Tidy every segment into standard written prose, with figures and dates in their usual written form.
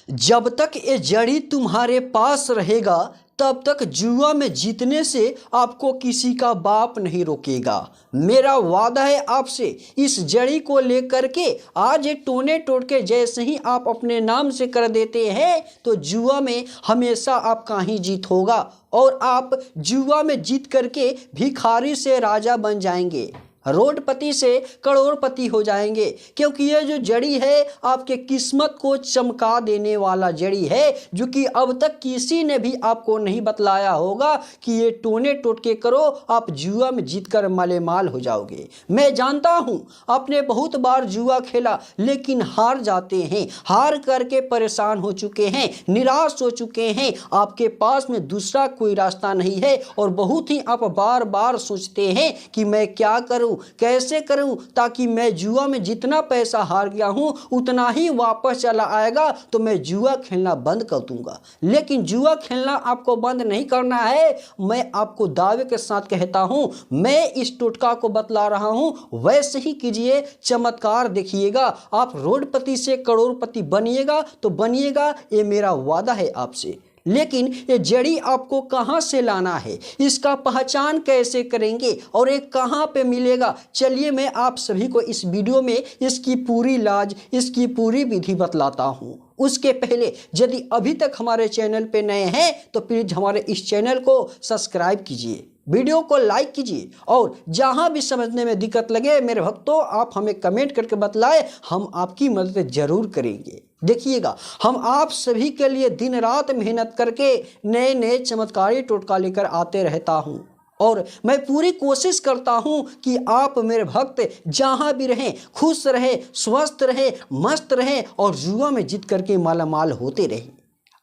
जब तक ये जड़ी तुम्हारे पास रहेगा तब तक जुआ में जीतने से आपको किसी का बाप नहीं रोकेगा। मेरा वादा है आपसे, इस जड़ी को लेकर के आज ये टोने टोटके जैसे ही आप अपने नाम से कर देते हैं तो जुआ में हमेशा आपका ही जीत होगा और आप जुआ में जीत करके भिखारी से राजा बन जाएंगे, रोडपति से करोड़पति हो जाएंगे। क्योंकि ये जो जड़ी है आपके किस्मत को चमका देने वाला जड़ी है, जो कि अब तक किसी ने भी आपको नहीं बतलाया होगा कि ये टोने टोटके करो आप जुआ में जीतकर मालेमाल हो जाओगे। मैं जानता हूँ आपने बहुत बार जुआ खेला लेकिन हार जाते हैं, हार करके परेशान हो चुके हैं, निराश हो चुके हैं, आपके पास में दूसरा कोई रास्ता नहीं है और बहुत ही आप बार बार सोचते हैं कि मैं क्या करूं, कैसे करूं ताकि मैं जुआ में जितना पैसा हार गया हूं उतना ही वापस चला आएगा तो मैं जुआ खेलना बंद कर दूंगा। लेकिन जुआ खेलना आपको बंद नहीं करना है। मैं आपको दावे के साथ कहता हूं, मैं इस टोटका को बतला रहा हूं वैसे ही कीजिए, चमत्कार देखिएगा, आप रोडपति से करोड़पति बनिएगा तो बनिएगा, ये मेरा वादा है आपसे। लेकिन ये जड़ी आपको कहाँ से लाना है, इसका पहचान कैसे करेंगे और ये कहाँ पे मिलेगा, चलिए मैं आप सभी को इस वीडियो में इसकी पूरी इलाज, इसकी पूरी विधि बतलाता हूँ। उसके पहले यदि अभी तक हमारे चैनल पे नए हैं तो प्लीज़ हमारे इस चैनल को सब्सक्राइब कीजिए, वीडियो को लाइक कीजिए और जहां भी समझने में दिक्कत लगे मेरे भक्तों आप हमें कमेंट करके बतलाएं, हम आपकी मदद जरूर करेंगे। देखिएगा, हम आप सभी के लिए दिन रात मेहनत करके नए नए चमत्कारी टोटका लेकर आते रहता हूं और मैं पूरी कोशिश करता हूं कि आप मेरे भक्त जहां भी रहें खुश रहें, स्वस्थ रहें, मस्त रहें और जुआ में जीत करके मालामाल होते रहें।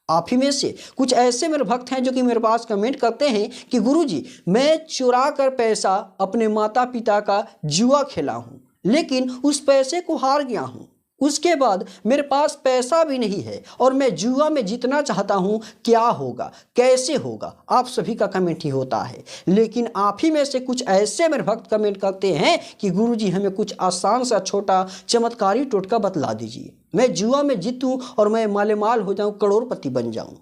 आप ही में से कुछ ऐसे मेरे भक्त हैं जो कि मेरे पास कमेंट करते हैं कि गुरुजी मैं चुरा कर पैसा अपने माता पिता का जुआ खेला हूं लेकिन उस पैसे को हार गया हूं, उसके बाद मेरे पास पैसा भी नहीं है और मैं जुआ में जीतना चाहता हूं, क्या होगा, कैसे होगा? आप सभी का कमेंट ही होता है। लेकिन आप ही में से कुछ ऐसे मेरे भक्त कमेंट करते हैं कि गुरुजी हमें कुछ आसान सा छोटा चमत्कारी टोटका बतला दीजिए, मैं जुआ में जीतूं और मैं मालेमाल हो जाऊं, करोड़पति बन जाऊं।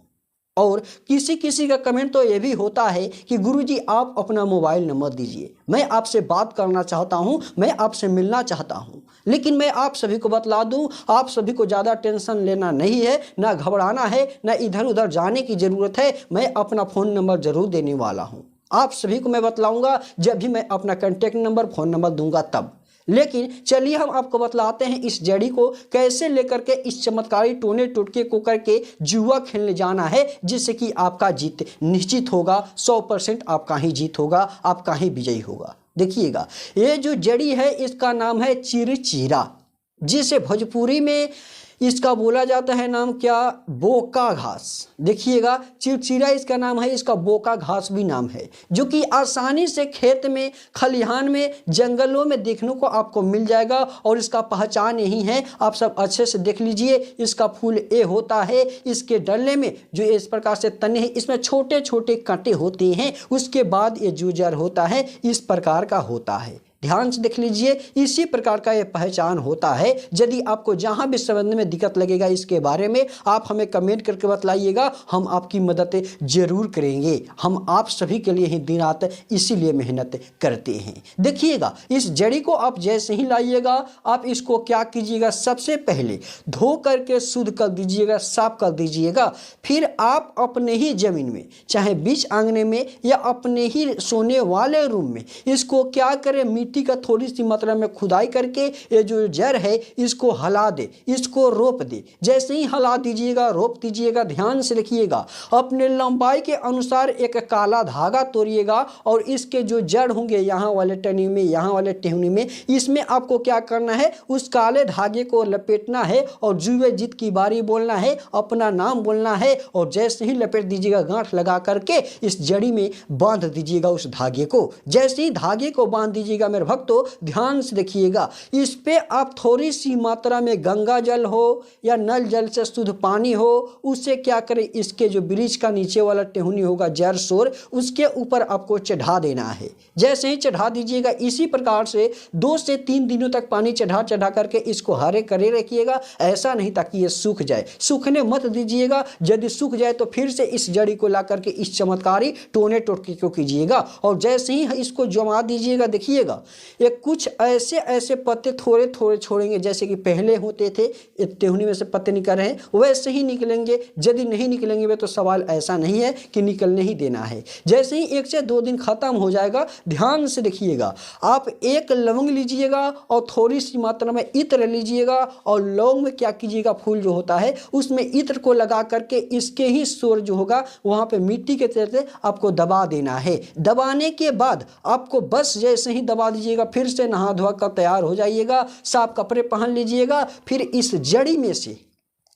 और किसी किसी का कमेंट तो ये भी होता है कि गुरुजी आप अपना मोबाइल नंबर दीजिए, मैं आपसे बात करना चाहता हूं, मैं आपसे मिलना चाहता हूं। लेकिन मैं आप सभी को बतला दूं, आप सभी को ज़्यादा टेंशन लेना नहीं है, ना घबराना है, ना इधर उधर जाने की ज़रूरत है। मैं अपना फ़ोन नंबर ज़रूर देने वाला हूं, आप सभी को मैं बतलाऊँगा जब भी मैं अपना कॉन्टैक्ट नंबर, फ़ोन नंबर दूंगा तब। लेकिन चलिए हम आपको बतलाते हैं इस जड़ी को कैसे लेकर के इस चमत्कारी टोने टोटके को करके जुआ खेलने जाना है जिससे कि आपका जीत निश्चित होगा, 100% आपका ही जीत होगा, आपका ही विजयी होगा। देखिएगा, ये जो जड़ी है इसका नाम है चिरचीरा, जिसे भोजपुरी में इसका बोला जाता है नाम क्या, बोका घास। देखिएगा, चिरचीरा इसका नाम है, इसका बोका घास भी नाम है, जो कि आसानी से खेत में, खलिहान में, जंगलों में देखने को आपको मिल जाएगा और इसका पहचान यही है। आप सब अच्छे से देख लीजिए, इसका फूल ए होता है, इसके डल्ले में जो इस प्रकार से तने हैं इसमें छोटे छोटे कांटे होते हैं, उसके बाद ये जो जड़ होता है इस प्रकार का होता है। ध्यान से देख लीजिए, इसी प्रकार का ये पहचान होता है। यदि आपको जहां भी समझने में दिक्कत लगेगा इसके बारे में आप हमें कमेंट करके बतलाइएगा, हम आपकी मदद जरूर करेंगे। हम आप सभी के लिए ही दिन रात इसीलिए मेहनत करते हैं। देखिएगा, इस जड़ी को आप जैसे ही लाइएगा आप इसको क्या कीजिएगा, सबसे पहले धो करके शुद्ध कर दीजिएगा, साफ कर दीजिएगा। फिर आप अपने ही जमीन में, चाहे बीच आंगने में या अपने ही सोने वाले रूम में, इसको क्या करें, मिट्टी का थोड़ी सी मात्रा में खुदाई करके ये जो जड़ है इसको हला दे, इसको रोप दे। जैसे ही हला दीजिएगा, रोप दीजिएगा, ध्यान से रखिएगा, अपने लंबाई के अनुसार एक काला धागा तोड़िएगा और इसके जो जड़ होंगे यहाँ वाले टहनी में, यहाँ वाले टहनी में, इसमें आपको क्या करना है, उस काले धागे को लपेटना है और जुए जीत की बारी बोलना है, अपना नाम बोलना है और जैसे ही लपेट दीजिएगा गांठ लगा करके इस जड़ी में बांध दीजिएगा उस धागे को। जैसे ही धागे को बांध दीजिएगा मेरे मेरे भक्तों ध्यान से देखिएगा, इस पे आप थोड़ी सी मात्रा में गंगा जल हो या नल जल से शुद्ध पानी हो, उससे क्या करें, इसके जो वृक्ष का नीचे वाला टहनी होगा जड़ सोर, उसके ऊपर आपको चढ़ा देना है। जैसे ही चढ़ा दीजिएगा, इसी प्रकार से 2 से 3 दिनों तक पानी चढ़ा चढ़ा करके इसको हरे करे रखिएगा। ऐसा नहीं ताकि ये सूख जाए, सूखने मत दीजिएगा। यदि सूख जाए तो फिर से इस जड़ी को ला करके इस चमत्कारी टोने टोटके को कीजिएगा और जैसे ही इसको जमा दीजिएगा, देखिएगा ये कुछ ऐसे ऐसे पत्ते थोड़े थोड़े छोड़ेंगे, जैसे कि पहले होते थे, टहनी में से पत्ते निकल रहे हैं वैसे ही निकलेंगे। यदि नहीं निकलेंगे तो सवाल ऐसा नहीं है कि निकलने ही देना है। जैसे ही 1 से 2 दिन खत्म हो जाएगा, ध्यान से देखिएगा, आप 1 लवंग लीजिएगा और थोड़ी सी मात्रा में इत्र लीजिएगा और लौंग में क्या कीजिएगा, फूल जो होता है उसमें इत्र को लगा करके इसके ही सोर जो होगा वहां पे मिट्टी के तरह से आपको दबा देना है। दबाने के बाद आपको बस जैसे ही दबा दीजिएगा, फिर से नहा धोआ कर तैयार हो जाइएगा, साफ कपड़े पहन लीजिएगा। फिर इस जड़ी में से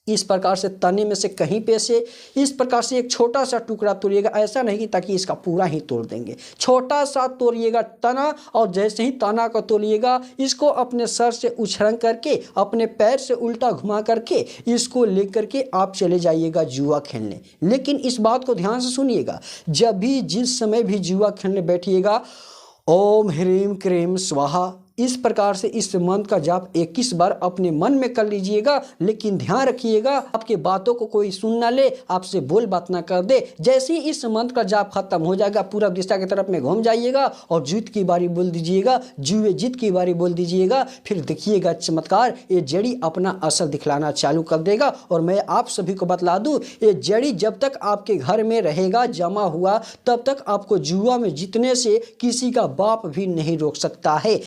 इस प्रकार से तने में से कहीं पे से इस प्रकार से एक छोटा सा टुकड़ा तोड़िएगा। ऐसा नहीं कि ताकि इसका पूरा ही तोड़ देंगे, छोटा सा तोड़िएगा तना, और जैसे ही तना को तोड़िएगा, इसको अपने सर से उछलंग करके अपने पैर से उल्टा घुमा करके इसको लेकर के आप चले जाइएगा जुआ खेलने। लेकिन इस बात को ध्यान से सुनिएगा, जब भी जिस समय भी जुआ खेलने बैठिएगा, ओम ह्रीम क्रीम स्वाहा इस प्रकार से इस मंत्र का जाप 21 बार अपने मन में कर लीजिएगा। लेकिन ध्यान रखिएगा, आपके बातों को कोई सुन ना ले, आपसे बोल बात ना कर दे। जैसे ही इस मंत्र का जाप खत्म हो जाएगा, पूरब दिशा की तरफ में घूम जाइएगा और जीत की बारी बोल दीजिएगा, जुए जीत की बारी बोल दीजिएगा। फिर देखिएगा चमत्कार, ये जड़ी अपना असर दिखलाना चालू कर देगा। और मैं आप सभी को बतला दूं, ये जड़ी जब तक आपके घर में रहेगा जमा हुआ, तब तक आपको जुआ में जीतने से किसी का बाप भी नहीं रोक सकता है।